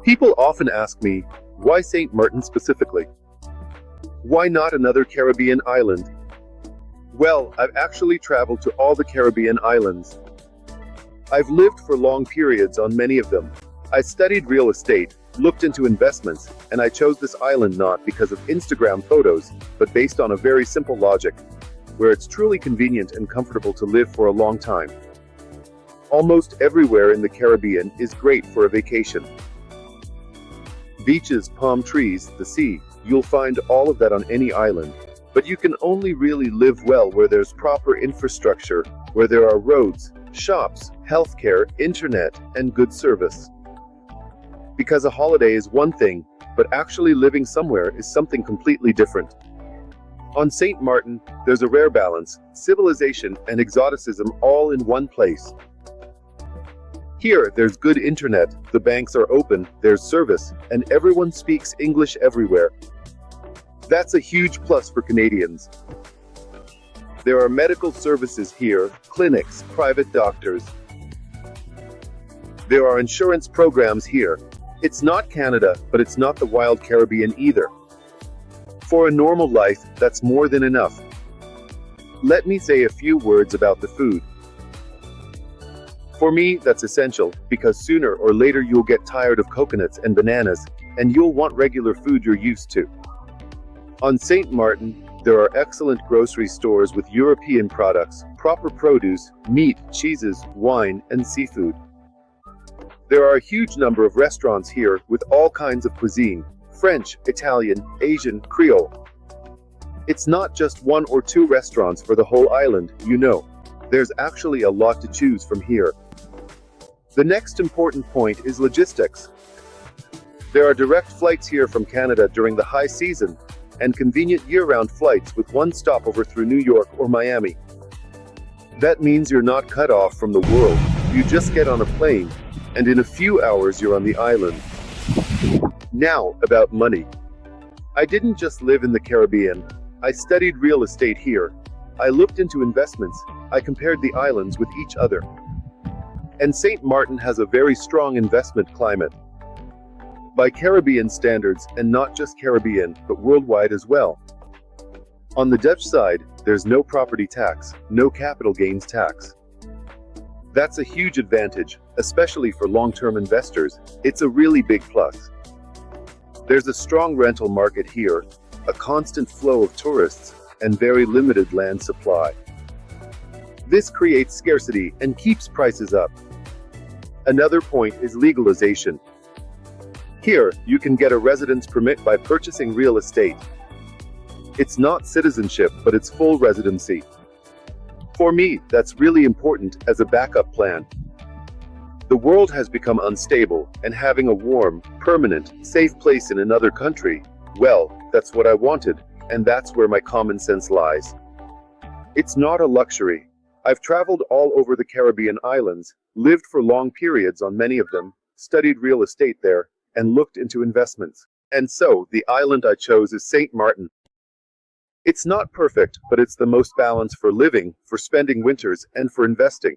People often ask me, why St. Maarten specifically? Why not another Caribbean island? Well, I've actually traveled to all the Caribbean islands. I've lived for long periods on many of them. I studied real estate, looked into investments, and I chose this island not because of Instagram photos, but based on a very simple logic, where it's truly convenient and comfortable to live for a long time. Almost everywhere in the Caribbean is great for a vacation. Beaches, palm trees, the sea, you'll find all of that on any island. But you can only really live well where there's proper infrastructure, where there are roads, shops, healthcare, internet, and good service. Because a holiday is one thing, but actually living somewhere is something completely different. On St. Maarten, there's a rare balance, civilization and exoticism all in one place. Here, there's good internet, the banks are open, there's service, and everyone speaks English everywhere. That's a huge plus for Canadians. There are medical services here, clinics, private doctors. There are insurance programs here. It's not Canada, but it's not the wild Caribbean either. For a normal life, that's more than enough. Let me say a few words about the food. For me, that's essential, because sooner or later you'll get tired of coconuts and bananas, and you'll want regular food you're used to. On St. Maarten, there are excellent grocery stores with European products, proper produce, meat, cheeses, wine, and seafood. There are a huge number of restaurants here with all kinds of cuisine: French, Italian, Asian, Creole. It's not just one or two restaurants for the whole island, you know. There's actually a lot to choose from here. The next important point is logistics. There are direct flights here from Canada during the high season, and convenient year-round flights with one stopover through New York or Miami. That means you're not cut off from the world. You just get on a plane, and in a few hours you're on the island. Now, about money. I didn't just live in the Caribbean. I studied real estate here. I looked into investments. I compared the islands with each other. And St. Maarten has a very strong investment climate. By Caribbean standards, and not just Caribbean, but worldwide as well. On the Dutch side, there's no property tax, no capital gains tax. That's a huge advantage, especially for long-term investors. It's a really big plus. There's a strong rental market here, a constant flow of tourists, and very limited land supply. This creates scarcity and keeps prices up. Another point is legalization. Here, you can get a residence permit by purchasing real estate. It's not citizenship, but it's full residency. For me, that's really important as a backup plan. The world has become unstable, and having a warm, permanent, safe place in another country, well, that's what I wanted, and that's where my common sense lies. It's not a luxury. I've traveled all over the Caribbean islands, lived for long periods on many of them, studied real estate there, and looked into investments. And so, the island I chose is St. Maarten. It's not perfect, but it's the most balanced for living, for spending winters, and for investing.